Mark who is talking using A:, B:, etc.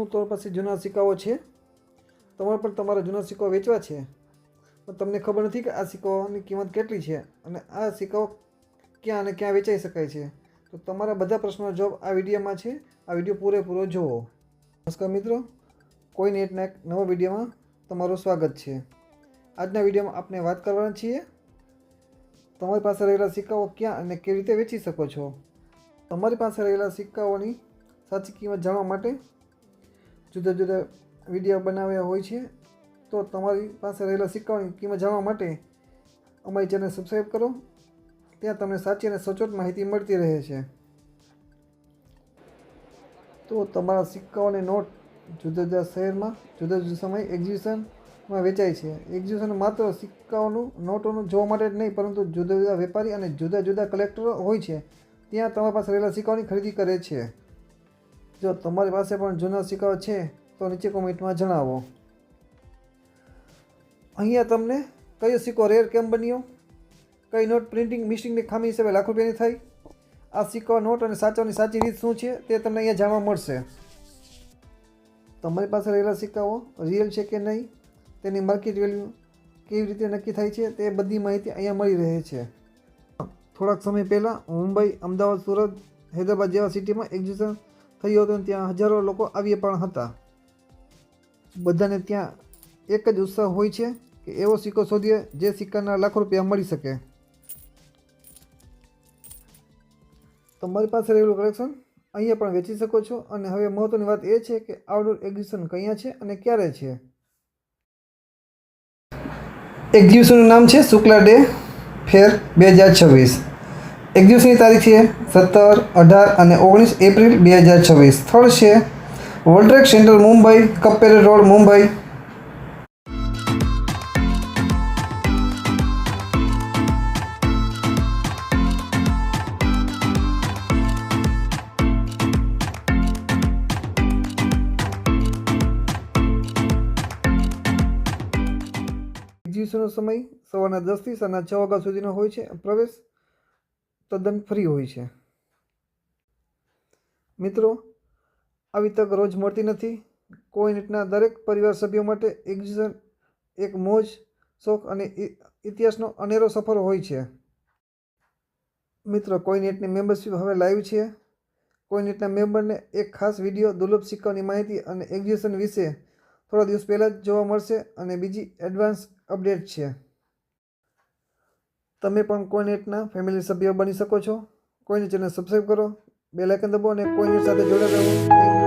A: શું તમારી પાસે જૂના સિક્કાઓ છે? તમારે પણ તમારા જૂના સિક્કાઓ વેચવા છે, પણ તમને ખબર નથી કે આ સિક્કાઓની કિંમત કેટલી છે અને આ સિક્કાઓ ક્યાં અને ક્યાં વેચાઈ શકાય છે. તો તમારા બધા પ્રશ્નોનો જવાબ આ વિડીયોમાં છે. આ વિડીયો પૂરેપૂરો જુઓ. નમસ્કાર મિત્રો, કોઈ નેટના એક નવા વિડીયોમાં તમારું સ્વાગત છે. આજના વિડીયોમાં આપણે વાત કરવાના છીએ તમારી પાસે રહેલા સિક્કાઓ ક્યાં અને કેવી રીતે વેચી શકો છો. તમારી પાસે રહેલા સિક્કાઓની સાચી કિંમત જાણવા માટે જુદા જુદા વિડીયો બનાવ્યા હોય છે. તો તમારી પાસે રહેલા સિક્કાઓની કિંમત જાણવા માટે અમારી ચેનલ સબસ્ક્રાઈબ કરો. ત્યાં તમને સાચી અને સચોટ માહિતી મળતી રહે છે. તો તમારા સિક્કાઓની નોટ જુદા જુદા શહેરમાં જુદા જુદા સમય એક્ઝિબિશનમાં વેચાય છે. એક્ઝિબિશન માત્ર સિક્કાઓનું નોટોનું જોવા માટે જ નહીં, પરંતુ જુદા જુદા વેપારી અને જુદા જુદા કલેક્ટરો હોય છે. ત્યાં તમારી પાસે રહેલા સિક્કાઓની ખરીદી કરે છે. જો તમારી પાસે પણ જૂના સિક્કાઓ છે તો નીચે કોમેન્ટમાં જણાવો. અહીંયા તમને કયો સિક્કો રેર કેમ બન્યો, કઈ નોટ પ્રિન્ટિંગ મિસ્ટેકની ખામી હિસાબે લાખ રૂપિયાની થઈ, આ સિક્કા નોટ અને સાચવવાની સાચી રીત શું છે તે તમને અહીંયા જાણવા મળશે. તમારી પાસે રહેલા સિક્કાઓ રિયલ છે કે નહીં, તેની માર્કેટ વેલ્યુ કેવી રીતે નક્કી થાય છે, તે બધી માહિતી અહીંયા મળી રહે છે. થોડાક સમય પહેલાં મુંબઈ, અમદાવાદ, સુરત, હૈદરાબાદ જેવા સિટીમાં એક્ઝિબિશન થયું હતું. ત્યાં હજારો લોકો આવ્યા પણ હતા. બધાને ત્યાં એક જ ઉત્સાહ હોય છે કે એવો સિક્કો શોધીએ જે સિક્કાના લાખો રૂપિયા મળી શકે. તમારી પાસે રહેલું કલેક્શન અહીંયા પણ વેચી શકો છો. અને હવે મહત્વની વાત એ છે કે આઉટડોર એક્ઝિબિશન ક્યાં છે અને ક્યારે છે. એક્ઝિબિશનનું નામ છે શુક્લા ડે ફેર 2026. એક્ઝિબિશનની તારીખ છે 17, 18 અને 19 એપ્રિલ 2026. સ્થળ છે વર્લ્ડ ટ્રેડ સેન્ટર મુંબઈ, કપ્પેરે રોડ, મુંબઈ. એક્ઝિબિશનનો સમય સવારના 10 થી સાંજના 6 વાગ્યા સુધીનો હોય છે. પ્રવેશ તદ્દન ફ્રી હોય છે. મિત્રો, આવી તક રોજ મળતી નથી. કોઈ નેટના દરેક પરિવાર સભ્યો માટે એક્ઝિબિશન એક મોજ, શોખ અને ઇતિહાસનો અનેરો સફર હોય છે. મિત્રો, કોઈ નેટની મેમ્બરશિપ હવે લાઈવ છે. કોઈ નેટના મેમ્બરને એક ખાસ વિડીયો, દુર્લભ સિક્કાઓની માહિતી અને એક્ઝિબિશન વિશે થોડા દિવસ પહેલાં જ જોવા મળશે. અને બીજી એડવાન્સ અપડેટ છે. તમે પણ કોઈ નેટના ફેમિલી સભ્ય બની શકો છો. કોઈની ચેનલ સબસ્ક્રાઈબ કરો, બેલ આઇકન દબાવો અને કોઈ નેટ સાથે જોડાયેલા રહો. Thank you.